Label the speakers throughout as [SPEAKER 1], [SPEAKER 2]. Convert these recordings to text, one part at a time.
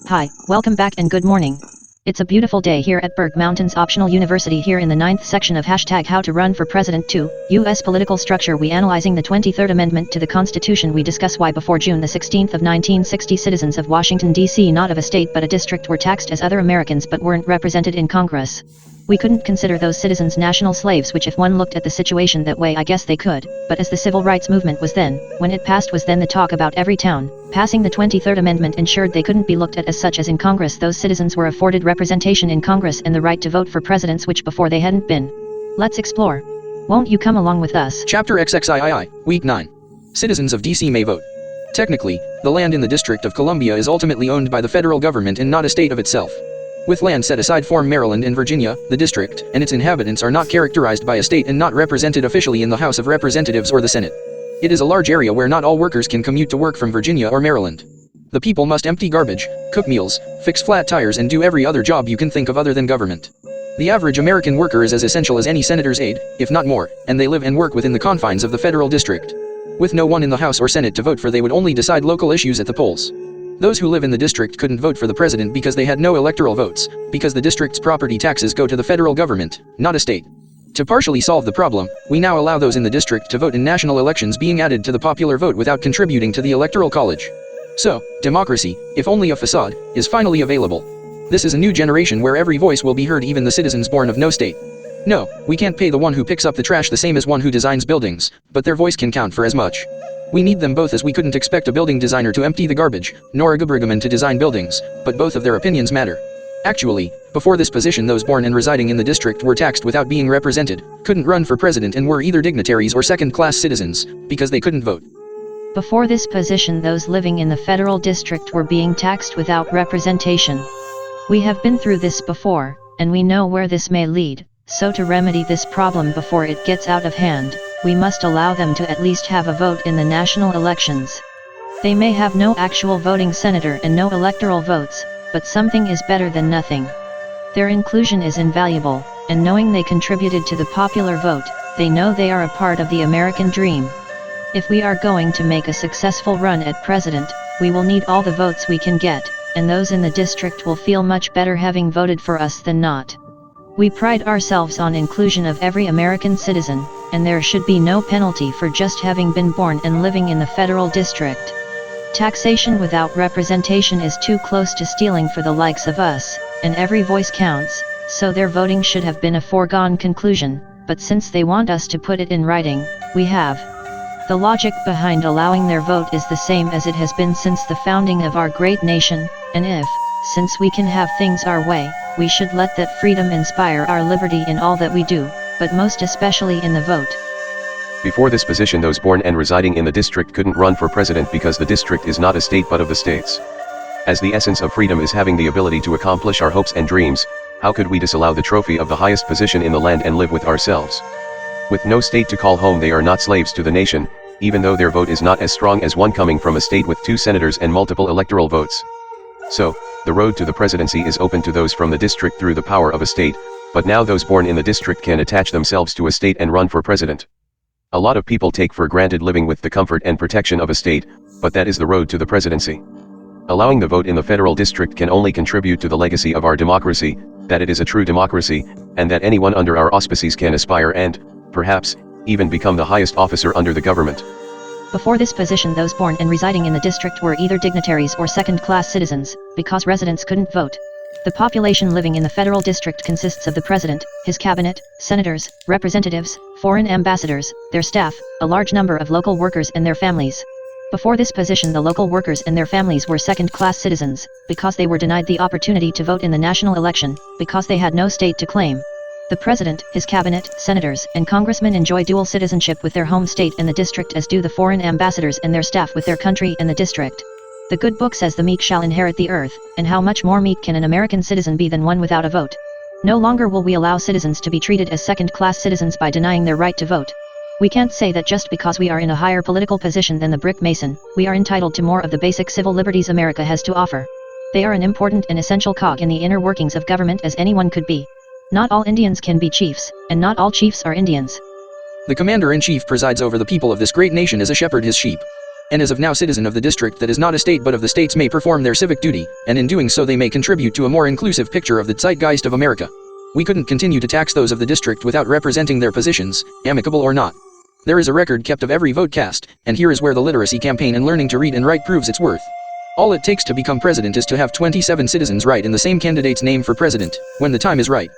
[SPEAKER 1] Hi, welcome back and good morning. It's a beautiful day here at Berg Mountains Optional University here in the 9th section of #How to Run for President 2, U.S. Political Structure. We analyzing the 23rd Amendment to the Constitution. We discuss why before June the 16th of 1960 citizens of Washington, D.C. not of a state but a district were taxed as other Americans but weren't represented in Congress. We couldn't consider those citizens national slaves, which if one looked at the situation that way I guess they could, but as the civil rights movement was then, when it passed was then the talk about every town, passing the 23rd Amendment ensured they couldn't be looked at as such as in Congress. Those citizens were afforded representation in Congress and the right to vote for presidents which before they hadn't been. Let's explore. Won't you come along with us?
[SPEAKER 2] Chapter XXIII, Week 9. Citizens of D.C. may vote. Technically, the land in the District of Columbia is ultimately owned by the federal government and not a state of itself. With land set aside for Maryland and Virginia, the district and its inhabitants are not characterized by a state and not represented officially in the House of Representatives or the Senate. It is a large area where not all workers can commute to work from Virginia or Maryland. The people must empty garbage, cook meals, fix flat tires and do every other job you can think of other than government. The average American worker is as essential as any senator's aide, if not more, and they live and work within the confines of the federal district. With no one in the House or Senate to vote for, they would only decide local issues at the polls. Those who live in the district couldn't vote for the president because they had no electoral votes, because the district's property taxes go to the federal government, not a state. To partially solve the problem, we now allow those in the district to vote in national elections, being added to the popular vote without contributing to the electoral college. So, democracy, if only a facade, is finally available. This is a new generation where every voice will be heard, even the citizens born of no state. No, we can't pay the one who picks up the trash the same as one who designs buildings, but their voice can count for as much. We need them both, as we couldn't expect a building designer to empty the garbage, nor a garbageman to design buildings, but both of their opinions matter. Actually, before this position those born and residing in the district were taxed without being represented, couldn't run for president and were either dignitaries or second-class citizens, because they couldn't vote.
[SPEAKER 1] Before this position those living in the federal district were being taxed without representation. We have been through this before, and we know where this may lead, so to remedy this problem before it gets out of hand, we must allow them to at least have a vote in the national elections. They may have no actual voting senator and no electoral votes, but something is better than nothing. Their inclusion is invaluable, and knowing they contributed to the popular vote, they know they are a part of the American dream. If we are going to make a successful run at president, we will need all the votes we can get, and those in the district will feel much better having voted for us than not. We pride ourselves on inclusion of every American citizen, and there should be no penalty for just having been born and living in the federal district. Taxation without representation is too close to stealing for the likes of us, and every voice counts, so their voting should have been a foregone conclusion, but since they want us to put it in writing, we have. The logic behind allowing their vote is the same as it has been since the founding of our great nation, and since we can have things our way, we should let that freedom inspire our liberty in all that we do, but most especially in the vote.
[SPEAKER 3] Before this position those born and residing in the district couldn't run for president because the district is not a state but of the states. As the essence of freedom is having the ability to accomplish our hopes and dreams, how could we disallow the trophy of the highest position in the land and live with ourselves? With no state to call home, they are not slaves to the nation, even though their vote is not as strong as one coming from a state with 2 senators and multiple electoral votes. So, the road to the presidency is open to those from the district through the power of a state, but now those born in the district can attach themselves to a state and run for president. A lot of people take for granted living with the comfort and protection of a state, but that is the road to the presidency. Allowing the vote in the federal district can only contribute to the legacy of our democracy, that it is a true democracy, and that anyone under our auspices can aspire and, perhaps, even become the highest officer under the government.
[SPEAKER 1] Before this position those born and residing in the district were either dignitaries or second-class citizens, because residents couldn't vote. The population living in the federal district consists of the president, his cabinet, senators, representatives, foreign ambassadors, their staff, a large number of local workers and their families. Before this position the local workers and their families were second-class citizens, because they were denied the opportunity to vote in the national election, because they had no state to claim. The president, his cabinet, senators, and congressmen enjoy dual citizenship with their home state and the district, as do the foreign ambassadors and their staff with their country and the district. The good book says the meek shall inherit the earth, and how much more meek can an American citizen be than one without a vote? No longer will we allow citizens to be treated as second-class citizens by denying their right to vote. We can't say that just because we are in a higher political position than the brick mason, we are entitled to more of the basic civil liberties America has to offer. They are an important and essential cog in the inner workings of government as anyone could be. Not all Indians can be chiefs, and not all chiefs are Indians.
[SPEAKER 2] The commander-in-chief presides over the people of this great nation as a shepherd his sheep. and as of now citizen of the district that is not a state but of the states may perform their civic duty, and in doing so they may contribute to a more inclusive picture of the zeitgeist of America. We couldn't continue to tax those of the district without representing their positions, amicable or not. There is a record kept of every vote cast, and here is where the literacy campaign and learning to read and write proves its worth. All it takes to become president is to have 27 citizens write in the same candidate's name for president, when the time is right.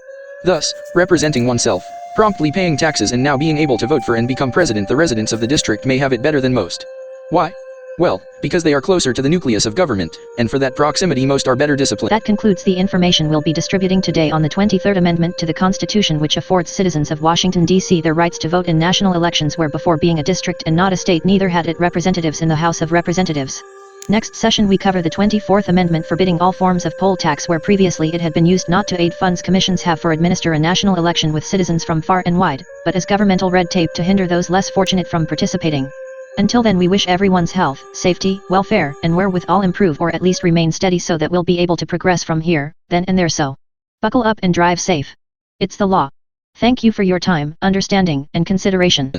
[SPEAKER 2] Thus, representing oneself, promptly paying taxes and now being able to vote for and become president, the residents of the district may have it better than most. Why? Well, because they are closer to the nucleus of government, and for that proximity most are better disciplined.
[SPEAKER 1] That concludes the information we'll be distributing today on the 23rd Amendment to the Constitution, which affords citizens of Washington, D.C. their rights to vote in national elections where before being a district and not a state neither had it representatives in the House of Representatives. Next session we cover the 24th Amendment forbidding all forms of poll tax where previously it had been used not to aid funds commissions have for administer a national election with citizens from far and wide, but as governmental red tape to hinder those less fortunate from participating. Until then we wish everyone's health, safety, welfare, and wherewithal improve or at least remain steady so that we'll be able to progress from here, then and there, so buckle up and drive safe. It's the law. Thank you for your time, understanding, and consideration.